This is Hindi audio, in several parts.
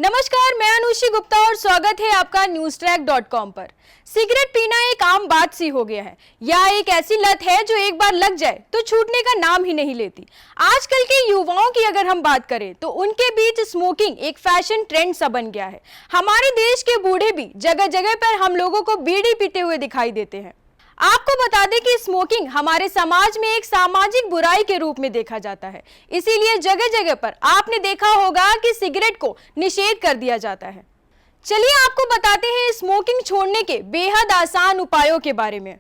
नमस्कार, मैं अनुषी गुप्ता और स्वागत है आपका newstrack.com पर। सिगरेट पीना एक आम बात सी हो गया है। यह एक ऐसी लत है जो एक बार लग जाए तो छूटने का नाम ही नहीं लेती। आजकल के युवाओं की अगर हम बात करें तो उनके बीच स्मोकिंग एक फैशन ट्रेंड सा बन गया है। हमारे देश के बूढ़े भी जगह जगह पर हम लोगों को बीड़ी पीते हुए दिखाई देते हैं। आपको बता दें कि स्मोकिंग हमारे समाज में एक सामाजिक बुराई के रूप में देखा जाता है, इसीलिए जगह जगह पर आपने देखा होगा कि सिगरेट को निषेध कर दिया जाता है। चलिए आपको बताते हैं स्मोकिंग छोड़ने के बेहद आसान उपायों के बारे में।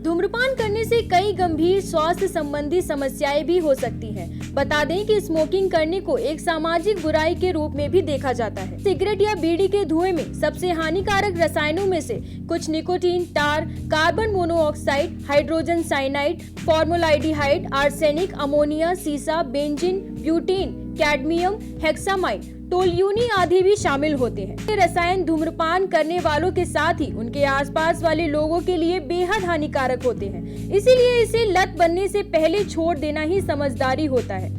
धूम्रपान करने से कई गंभीर स्वास्थ्य संबंधी समस्याएं भी हो सकती हैं। बता दें कि स्मोकिंग करने को एक सामाजिक बुराई के रूप में भी देखा जाता है। सिगरेट या बीड़ी के धुएं में सबसे हानिकारक रसायनों में से कुछ nicotine, tar, carbon monoxide, hydrogen cyanide, formaldehyde, arsenic, ammonia, सीसा, benzene, butene, cadmium, hexamine, toluene आदि भी शामिल होते हैं। ये रसायन धूम्रपान करने वालों के साथ ही उनके आसपास वाले लोगों के लिए बेहद हानिकारक होते हैं, इसीलिए इसे लत बनने से पहले छोड़ देना ही समझदारी होता है।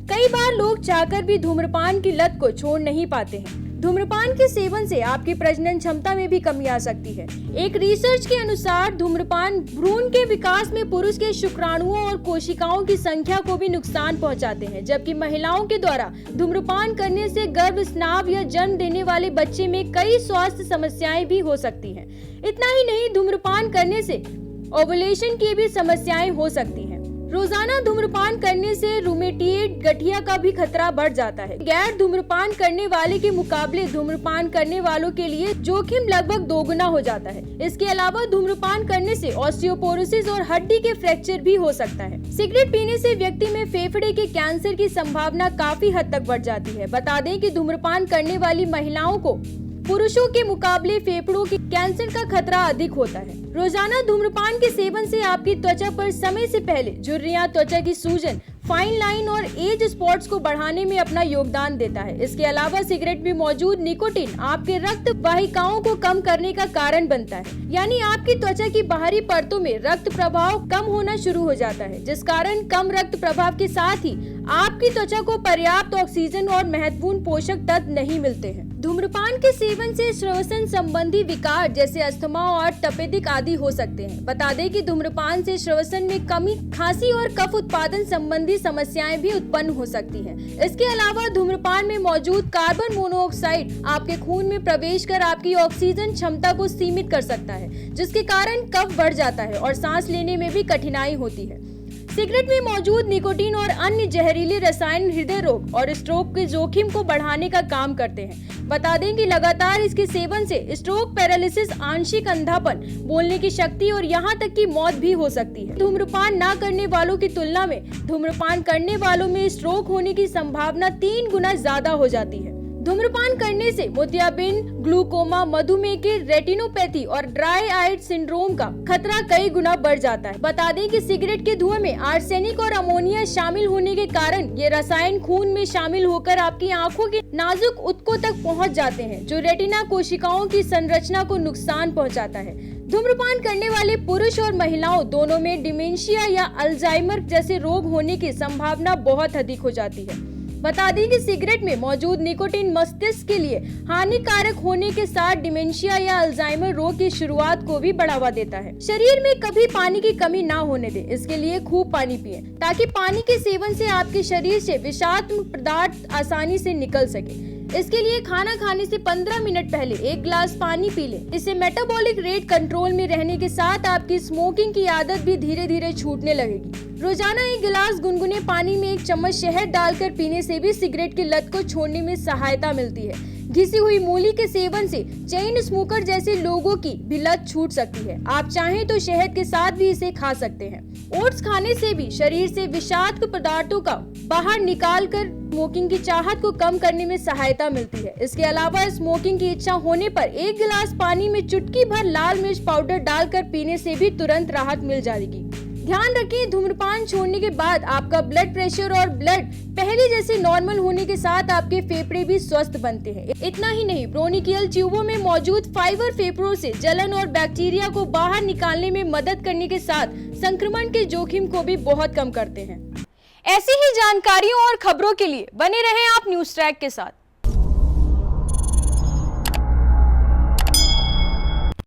कई बार लोग चाहकर भी धूम्रपान की लत को छोड़ नहीं पाते हैं। धूम्रपान के सेवन से आपकी प्रजनन क्षमता में भी कमी आ सकती है। एक रिसर्च के अनुसार धूम्रपान भ्रूण के विकास में पुरुष के शुक्राणुओं और कोशिकाओं की संख्या को भी नुकसान पहुंचाते हैं, जबकि महिलाओं के द्वारा धूम्रपान करने से गर्भस्राव या जन्म देने वाले बच्चे में कई स्वास्थ्य समस्याएं भी हो सकती हैं। इतना ही नहीं, धूम्रपान करने से ओवुलेशन की भी समस्याएं हो सकती हैं। रोजाना धूम्रपान करने से रूमेटिएड गठिया का भी खतरा बढ़ जाता है। गैर धूम्रपान करने वाले के मुकाबले धूम्रपान करने वालों के लिए जोखिम लगभग दोगुना हो जाता है। इसके अलावा धूम्रपान करने से ऑस्टियोपोरोसिस और हड्डी के फ्रैक्चर भी हो सकता है। सिगरेट पीने से व्यक्ति में फेफड़े के कैंसर की संभावना काफी हद तक बढ़ जाती है। बता दें कि धूम्रपान करने वाली महिलाओं को पुरुषों के मुकाबले फेफड़ों के कैंसर का खतरा अधिक होता है। रोजाना धूम्रपान के सेवन से आपकी त्वचा पर समय से पहले झुर्रियां, त्वचा की सूजन, फाइन लाइन और एज स्पॉट्स को बढ़ाने में अपना योगदान देता है। इसके अलावा सिगरेट में मौजूद निकोटीन आपके रक्त वाहिकाओं को कम करने का कारण बनता है, यानी आपकी त्वचा की बाहरी परतों में रक्त प्रवाह कम होना शुरू हो जाता है, जिस कारण कम रक्त प्रवाह के साथ ही आपकी त्वचा को पर्याप्त ऑक्सीजन और महत्वपूर्ण पोषक तत्व नहीं मिलते हैं। धूम्रपान के सेवन से श्वसन संबंधी विकार जैसे अस्थमा और तपेदिक आदि हो सकते हैं। बता दें कि धूम्रपान से श्वसन में कमी, खांसी और कफ उत्पादन संबंधी समस्याएं भी उत्पन्न हो सकती हैं। इसके अलावा धूम्रपान में मौजूद कार्बन मोनोऑक्साइड आपके खून में प्रवेश कर आपकी ऑक्सीजन क्षमता को सीमित कर सकता है, जिसके कारण कफ बढ़ जाता है और सांस लेने में भी कठिनाई होती है। सिगरेट में मौजूद निकोटीन और अन्य जहरीले रसायन हृदय रोग और स्ट्रोक के जोखिम को बढ़ाने का काम करते हैं। बता दें कि लगातार इसके सेवन से स्ट्रोक, पैरालिसिस, आंशिक अंधापन, बोलने की शक्ति और यहां तक कि मौत भी हो सकती है। धूम्रपान न करने वालों की तुलना में धूम्रपान करने वालों में स्ट्रोक होने की संभावना 3 गुना ज्यादा हो जाती है। धूम्रपान करने से मोतियाबिंद, ग्लूकोमा, मधुमेह के रेटिनोपैथी और ड्राई आइड सिंड्रोम का खतरा कई गुना बढ़ जाता है। बता दें कि सिगरेट के धुएं में आर्सेनिक और अमोनिया शामिल होने के कारण ये रसायन खून में शामिल होकर आपकी आंखों के नाजुक ऊतकों तक पहुंच जाते हैं, जो रेटिना कोशिकाओं की संरचना को नुकसान पहुंचाता है। धूम्रपान करने वाले पुरुष और महिलाओं दोनों में डिमेंशिया या अल्जाइमर जैसे रोग होने की संभावना बहुत अधिक हो जाती है। बता दें कि सिगरेट में मौजूद निकोटीन मस्तिष्क के लिए हानिकारक होने के साथ डिमेंशिया या अल्जाइमर रोग की शुरुआत को भी बढ़ावा देता है। शरीर में कभी पानी की कमी ना होने दें, इसके लिए खूब पानी पिएं, ताकि पानी के सेवन से आपके शरीर से विषाक्त पदार्थ आसानी से निकल सके। इसके लिए खाना खाने से 15 मिनट पहले 1 गिलास पानी पी लें। इससे मेटाबॉलिक रेट कंट्रोल में रहने के साथ आपकी स्मोकिंग की आदत भी धीरे धीरे छूटने लगेगी। रोजाना 1 गिलास गुनगुने पानी में 1 चम्मच शहद डालकर पीने से भी सिगरेट की लत को छोड़ने में सहायता मिलती है। घिसी हुई मूली के सेवन से चेन स्मोकर जैसे लोगों की भी लत छूट सकती है। आप चाहें तो शहद के साथ भी इसे खा सकते हैं। ओट्स खाने से भी शरीर से विषाक्त पदार्थों का बाहर निकाल कर स्मोकिंग की चाहत को कम करने में सहायता मिलती है। इसके अलावा स्मोकिंग की इच्छा होने पर 1 गिलास पानी में चुटकी भर लाल मिर्च पाउडर डालकर पीने से भी तुरंत राहत मिल जाएगी। ध्यान रखें, धूम्रपान छोड़ने के बाद आपका ब्लड प्रेशर और ब्लड पहले जैसे नॉर्मल होने के साथ आपके फेफड़े भी स्वस्थ बनते हैं। इतना ही नहीं, ब्रोनिकियल ट्यूबों में मौजूद फाइबर फेफड़ों से जलन और बैक्टीरिया को बाहर निकालने में मदद करने के साथ संक्रमण के जोखिम को भी बहुत कम करते हैं। ऐसी ही जानकारियों और खबरों के लिए बने रहें आप न्यूज़ ट्रैक के साथ।